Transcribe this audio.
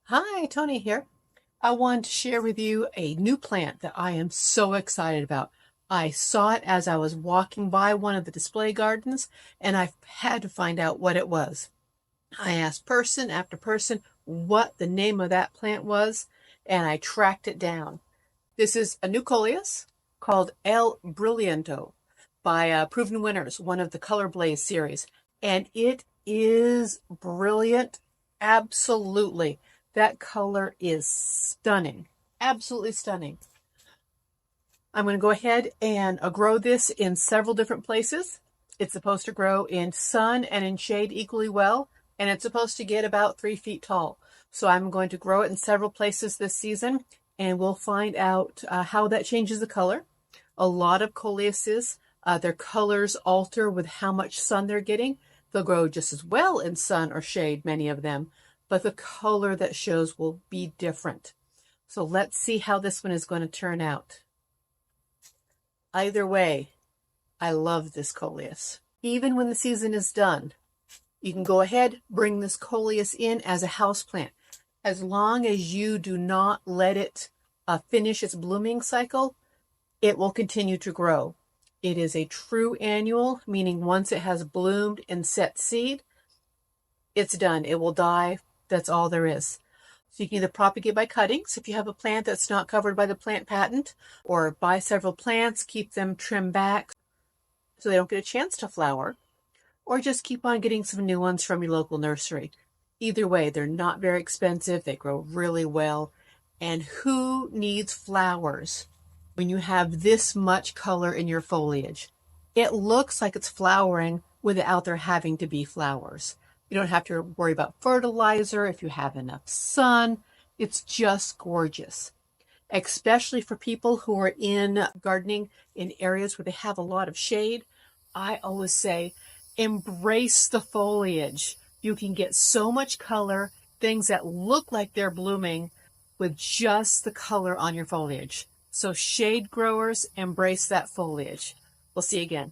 Hi, Tony here. I wanted to share with you a new plant that I am so excited about. I saw it as I was walking by one of the display gardens, and I had to find out what it was. I asked person after person what the name of that plant was, and I tracked it down. This is a new coleus called El Brillianto by Proven Winners, one of the Color Blaze series. And it is brilliant. Absolutely. That color is stunning. Absolutely stunning. I'm going to go ahead and grow this in several different places. It's supposed to grow in sun and in shade equally well, and it's supposed to get about 3 feet tall. So I'm going to grow it in several places this season, and we'll find out how that changes the color. A lot of coleuses, their colors alter with how much sun they're getting. They'll grow just as well in sun or shade, many of them, but the color that shows will be different. So let's see how this one is going to turn out. Either way, I love this coleus. Even when the season is done, you can go ahead, bring this coleus in as a houseplant. As long as you do not let it finish its blooming cycle, it will continue to grow. It is a true annual, meaning once it has bloomed and set seed, it's done. It will die. That's all there is. So you can either propagate by cuttings if you have a plant that's not covered by the plant patent, or buy several plants, keep them trimmed back so they don't get a chance to flower, or just keep on getting some new ones from your local nursery. Either way, they're not very expensive. They grow really well. And who needs flowers when you have this much color in your foliage? It looks like it's flowering without there having to be flowers. You don't have to worry about fertilizer if you have enough sun. It's just gorgeous, especially for people who are in gardening in areas where they have a lot of shade. I always say, embrace the foliage. You can get so much color, things that look like they're blooming with just the color on your foliage. So shade growers, embrace that foliage. We'll see you again.